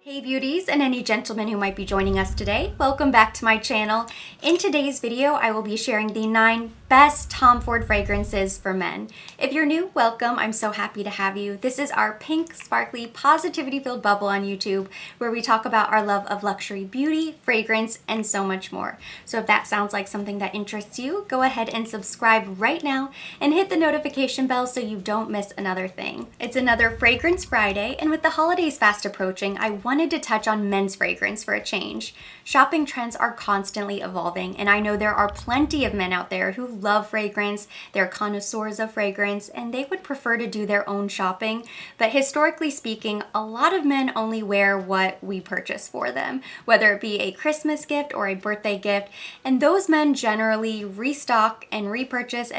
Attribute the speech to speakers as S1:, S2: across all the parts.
S1: Hey beauties and any gentlemen who might be joining us today, welcome back to my channel. In today's video, I will be sharing the 9 best Tom Ford fragrances for men. If you're new, welcome. I'm so happy to have you. This is our pink, sparkly, positivity-filled bubble on YouTube where we talk about our love of luxury beauty, fragrance, and so much more. So if that sounds like something that interests you, go ahead and subscribe right now and hit the notification bell so you don't miss another thing. It's another Fragrance Friday, and with the holidays fast approaching, I wanted to touch on men's fragrance for a change. Shopping trends are constantly evolving, and I know there are plenty of men out there who love fragrance, they're connoisseurs of fragrance, and they would prefer to do their own shopping. But historically speaking, a lot of men only wear what we purchase for them, whether it be a Christmas gift or a birthday gift, and those men generally restock and repurchase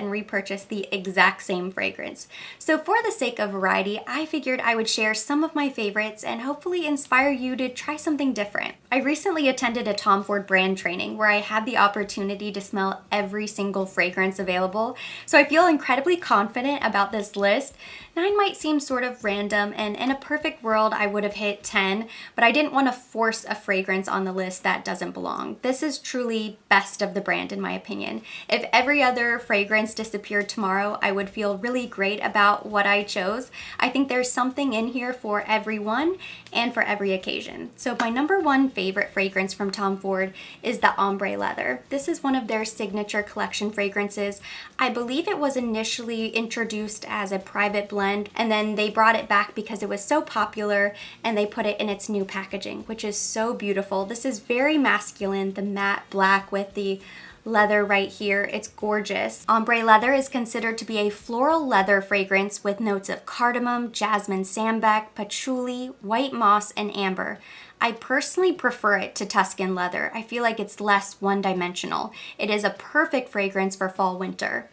S1: the exact same fragrance. So for the sake of variety, I figured I would share some of my favorites and hopefully inspire you to try something different. I recently attended a Tom Ford brand training where I had the opportunity to smell every single fragrance available, so I feel incredibly confident about this list. 9 might seem sort of random, and in a perfect world I would have hit 10, but I didn't want to force a fragrance on the list that doesn't belong. This is truly best of the brand in my opinion. If every other fragrance disappeared tomorrow, I would feel really great about what I chose. I think there's something in here for everyone and for every occasion. So my number 1 favorite fragrance from Tom Ford is the Ombre Leather. This is one of their signature collection fragrances. I believe it was initially introduced as a private blend, and then they brought it back because it was so popular and they put it in its new packaging, which is so beautiful. This is very masculine, the matte black with the leather right here. It's gorgeous. Ombre Leather is considered to be a floral leather fragrance with notes of cardamom, jasmine sambac, patchouli, white moss, and amber. I personally prefer it to Tuscan leather. I feel like it's less one-dimensional. It is a perfect fragrance for fall-winter.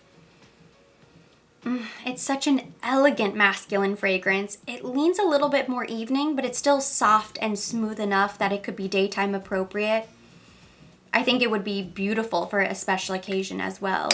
S1: It's such an elegant masculine fragrance. It leans a little bit more evening, but it's still soft and smooth enough that it could be daytime appropriate. I think it would be beautiful for a special occasion as well.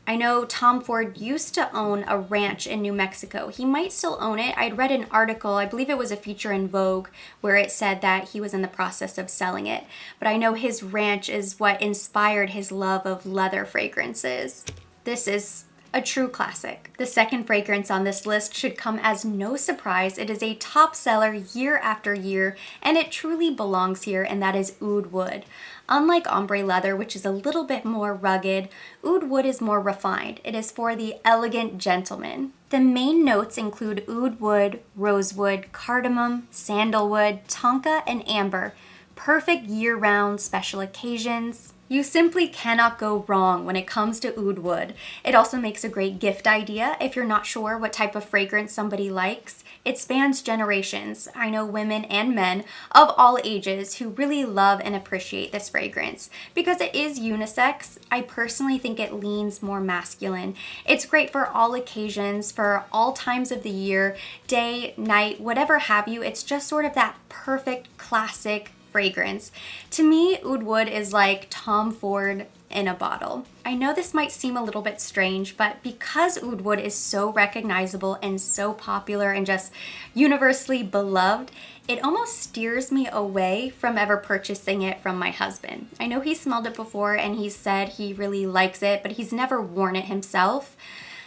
S1: I know Tom Ford used to own a ranch in New Mexico. He might still own it. I'd read an article, I believe it was a feature in Vogue, where it said that he was in the process of selling it. But I know his ranch is what inspired his love of leather fragrances. This is a true classic. The second fragrance on this list should come as no surprise. It is a top seller year after year, and it truly belongs here, and that is Oud Wood. Unlike Ombre Leather, which is a little bit more rugged, Oud Wood is more refined. It is for the elegant gentleman. The main notes include oud wood, rosewood, cardamom, sandalwood, tonka, and amber. Perfect year-round special occasions. You simply cannot go wrong when it comes to oud wood. It also makes a great gift idea if you're not sure what type of fragrance somebody likes. It spans generations. I know women and men of all ages who really love and appreciate this fragrance. Because it is unisex, I personally think it leans more masculine. It's great for all occasions, for all times of the year, day, night, whatever have you. It's just sort of that perfect classic fragrance. To me, Oud Wood is like Tom Ford in a bottle. I know this might seem a little bit strange, but because Oud Wood is so recognizable and so popular and just universally beloved, it almost steers me away from ever purchasing it from my husband. I know he smelled it before and he said he really likes it, but he's never worn it himself.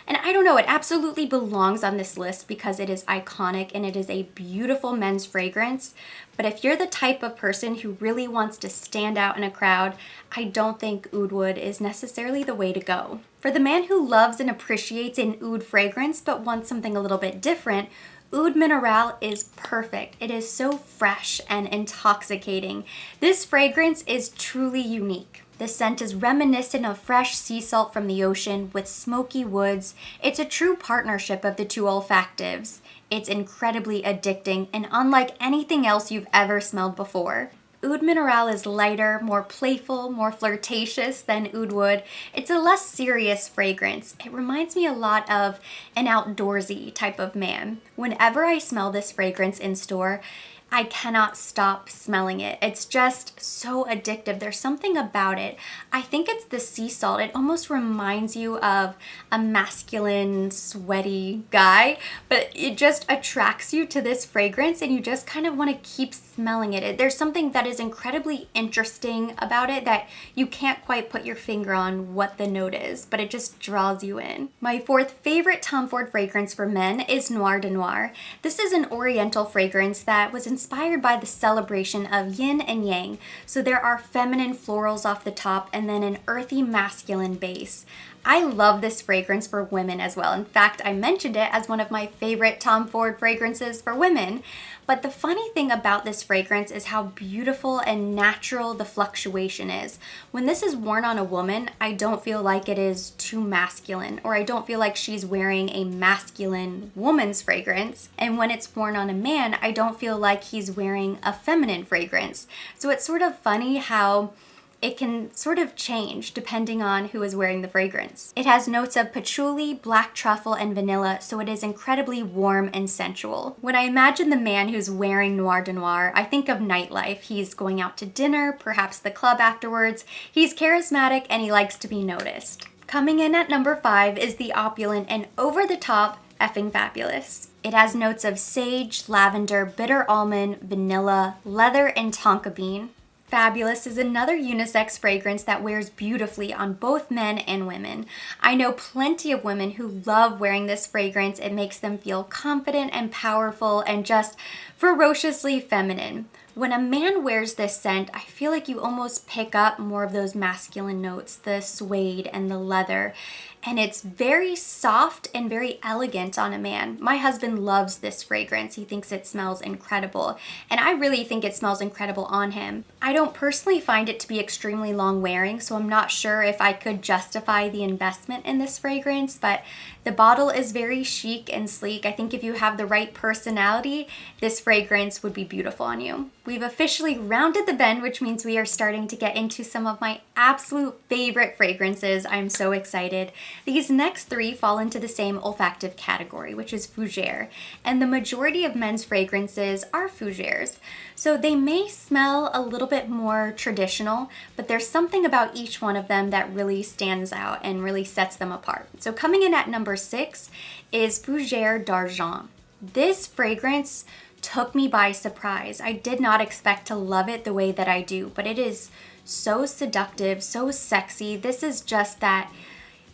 S1: And I don't know, it absolutely belongs on this list because it is iconic and it is a beautiful men's fragrance. But if you're the type of person who really wants to stand out in a crowd, I don't think Oud Wood is necessarily the way to go. For the man who loves and appreciates an oud fragrance but wants something a little bit different, Oud Mineral is perfect. It is so fresh and intoxicating. This fragrance is truly unique. The scent is reminiscent of fresh sea salt from the ocean with smoky woods. It's a true partnership of the two olfactives. It's incredibly addicting and unlike anything else you've ever smelled before. Oud Mineral is lighter, more playful, more flirtatious than Oud Wood. It's a less serious fragrance. It reminds me a lot of an outdoorsy type of man. Whenever I smell this fragrance in store, I cannot stop smelling it. It's just so addictive. There's something about it. I think it's the sea salt. It almost reminds you of a masculine, sweaty guy, but it just attracts you to this fragrance and you just kind of want to keep smelling it. There's something that is incredibly interesting about it that you can't quite put your finger on what the note is, but it just draws you in. My fourth favorite Tom Ford fragrance for men is Noir de Noir. This is an oriental fragrance that was inspired by the celebration of yin and yang. So there are feminine florals off the top and then an earthy masculine base. I love this fragrance for women as well. In fact, I mentioned it as one of my favorite Tom Ford fragrances for women. But the funny thing about this fragrance is how beautiful and natural the fluctuation is. When this is worn on a woman, I don't feel like it is too masculine, or I don't feel like she's wearing a masculine woman's fragrance. And when it's worn on a man, I don't feel like he's wearing a feminine fragrance. So it's sort of funny how it can sort of change depending on who is wearing the fragrance. It has notes of patchouli, black truffle, and vanilla, so it is incredibly warm and sensual. When I imagine the man who's wearing Noir de Noir, I think of nightlife. He's going out to dinner, perhaps the club afterwards. He's charismatic and he likes to be noticed. Coming in at number 5 is the opulent and over-the-top Effing Fabulous. It has notes of sage, lavender, bitter almond, vanilla, leather, and tonka bean. Fabulous is another unisex fragrance that wears beautifully on both men and women. I know plenty of women who love wearing this fragrance. It makes them feel confident and powerful and just ferociously feminine. When a man wears this scent, I feel like you almost pick up more of those masculine notes, the suede and the leather. And it's very soft and very elegant on a man. My husband loves this fragrance. He thinks it smells incredible. And I really think it smells incredible on him. I don't personally find it to be extremely long wearing, so I'm not sure if I could justify the investment in this fragrance, but the bottle is very chic and sleek. I think if you have the right personality, this fragrance would be beautiful on you. We've officially rounded the bend, which means we are starting to get into some of my absolute favorite fragrances. I'm so excited. These next 3 fall into the same olfactive category, which is fougere, and the majority of men's fragrances are fougères. So they may smell a little bit more traditional, but there's something about each one of them that really stands out and really sets them apart. So coming in at number 6 is Fougère d'Argent. This fragrance took me by surprise. I did not expect to love it the way that I do, but it is so seductive, so sexy. This is just that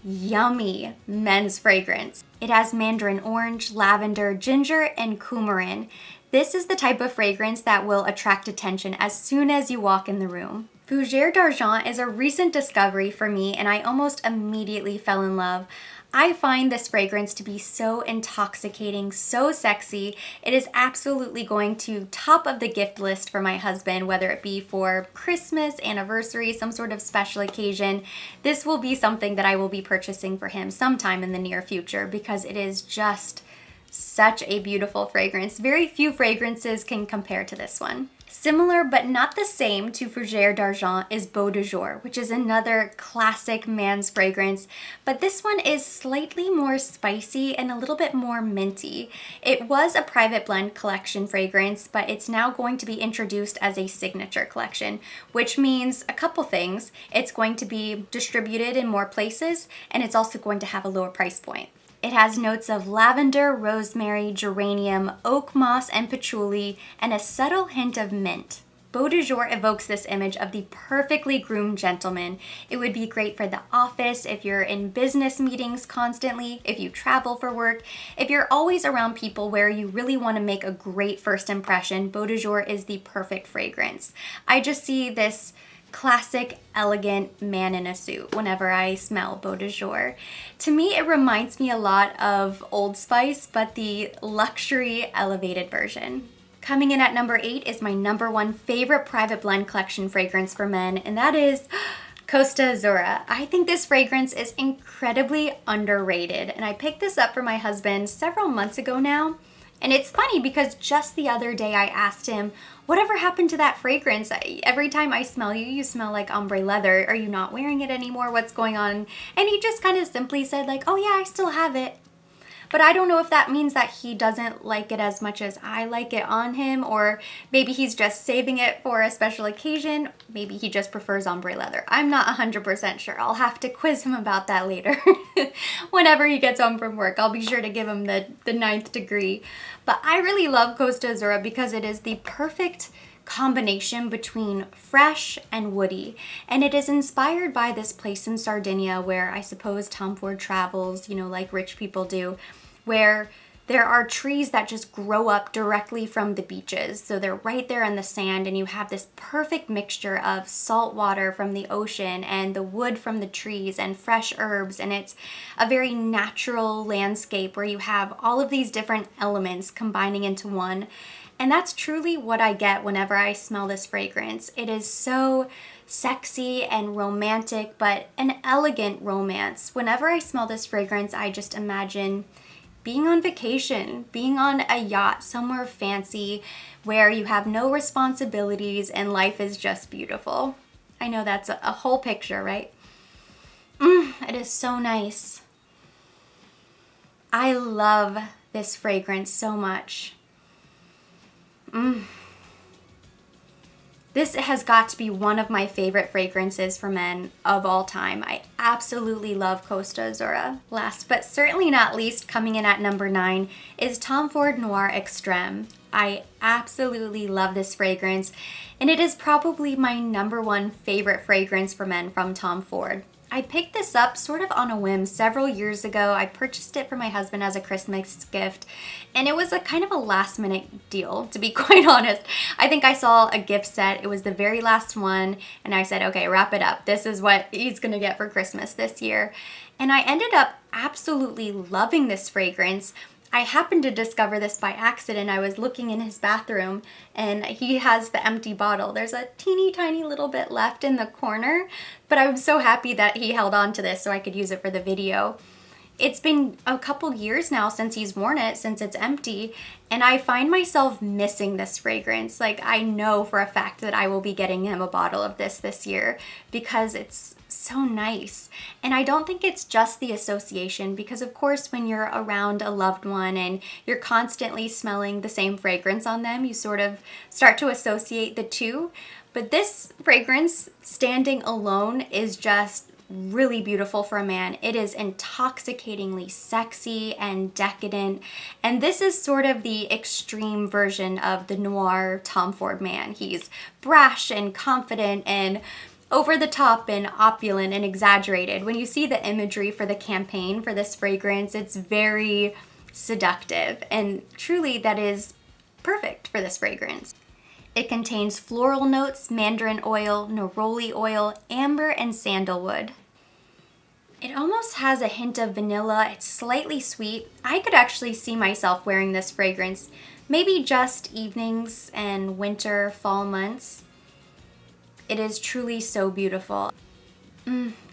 S1: yummy men's fragrance. It has mandarin orange, lavender, ginger, and coumarin. This is the type of fragrance that will attract attention as soon as you walk in the room. Fougère d'Argent is a recent discovery for me and I almost immediately fell in love. I find this fragrance to be so intoxicating, so sexy. It is absolutely going to top of the gift list for my husband, whether it be for Christmas, anniversary, some sort of special occasion. This will be something that I will be purchasing for him sometime in the near future because it is just such a beautiful fragrance. Very few fragrances can compare to this one. Similar but not the same to Fougère d'Argent is Beau de Jour, which is another classic man's fragrance, but this one is slightly more spicy and a little bit more minty. It was a private blend collection fragrance, but it's now going to be introduced as a signature collection, which means a couple things. It's going to be distributed in more places, and it's also going to have a lower price point. It has notes of lavender, rosemary, geranium, oak moss, and patchouli, and a subtle hint of mint. Beau de Jour evokes this image of the perfectly groomed gentleman. It would be great for the office, if you're in business meetings constantly, if you travel for work, if you're always around people where you really want to make a great first impression, Beau de Jour is the perfect fragrance. I just see this classic, elegant man in a suit whenever I smell Beau de Jour. To me, it reminds me a lot of Old Spice, but the luxury elevated version. Coming in at number 8 is my number 1 favorite private blend collection fragrance for men, and that is Costa Zora. I think this fragrance is incredibly underrated, and I picked this up for my husband several months ago now. And it's funny because just the other day I asked him, whatever happened to that fragrance? Every time I smell you, you smell like Ombre Leather. Are you not wearing it anymore? What's going on? And he just kind of simply said like, oh yeah, I still have it. but I don't know if that means that he doesn't like it as much as I like it on him, or maybe he's just saving it for a special occasion. Maybe he just prefers ombre leather. I'm not 100% sure. I'll have to quiz him about that later. Whenever he gets home from work, I'll be sure to give him the 9th degree. But I really love Costa Zora because it is the perfect combination between fresh and woody, and it is inspired by this place in Sardinia where I suppose Tom Ford travels, you know, like rich people do, where there are trees that just grow up directly from the beaches. So they're right there in the sand, and you have this perfect mixture of salt water from the ocean and the wood from the trees and fresh herbs, and it's a very natural landscape where you have all of these different elements combining into one. And that's truly what I get whenever I smell this fragrance. It is so sexy and romantic, but an elegant romance. Whenever I smell this fragrance, I just imagine being on vacation, being on a yacht somewhere fancy where you have no responsibilities and life is just beautiful. I know that's a whole picture, right? It is so nice. I love this fragrance so much. This has got to be one of my favorite fragrances for men of all time. I absolutely love Costa Zora. Last but certainly not least, coming in at number 9 is Tom Ford Noir Eckstrom. I absolutely love this fragrance, and it is probably my number 1 favorite fragrance for men from Tom Ford. I picked this up sort of on a whim several years ago. I purchased it for my husband as a Christmas gift, and it was a kind of a last minute deal, to be quite honest. I think I saw a gift set. It was the very last one, and I said, okay, wrap it up. This is what he's gonna get for Christmas this year. And I ended up absolutely loving this fragrance. I happened to discover this by accident. I was looking in his bathroom and he has the empty bottle. There's a teeny tiny little bit left in the corner, but I was so happy that he held on to this so I could use it for the video. It's been a couple years now since he's worn it, since it's empty, and I find myself missing this fragrance. Like, I know for a fact that I will be getting him a bottle of this year because it's so nice. And I don't think it's just the association, because of course when you're around a loved one and you're constantly smelling the same fragrance on them, you sort of start to associate the two. But this fragrance, standing alone, is just really beautiful for a man. It is intoxicatingly sexy and decadent, and this is sort of the extreme version of the noir Tom Ford man. He's brash and confident and over the top and opulent and exaggerated. When you see the imagery for the campaign for this fragrance, it's very seductive, and truly that is perfect for this fragrance. It contains floral notes, mandarin oil, neroli oil, amber, and sandalwood. It almost has a hint of vanilla. It's slightly sweet. I could actually see myself wearing this fragrance, maybe just evenings and winter, fall months. It is truly so beautiful.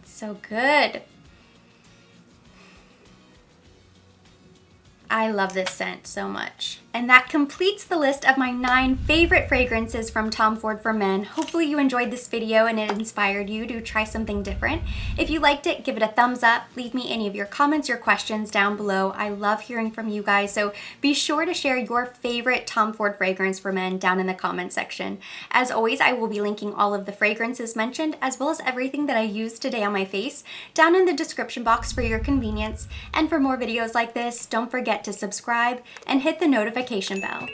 S1: So good. I love this scent so much. And that completes the list of my 9 favorite fragrances from Tom Ford for men. Hopefully you enjoyed this video and it inspired you to try something different. If you liked it, give it a thumbs up. Leave me any of your comments or questions down below. I love hearing from you guys, so be sure to share your favorite Tom Ford fragrance for men down in the comment section. As always, I will be linking all of the fragrances mentioned, as well as everything that I used today on my face, down in the description box for your convenience. And for more videos like this, don't forget to subscribe and hit the notification bell.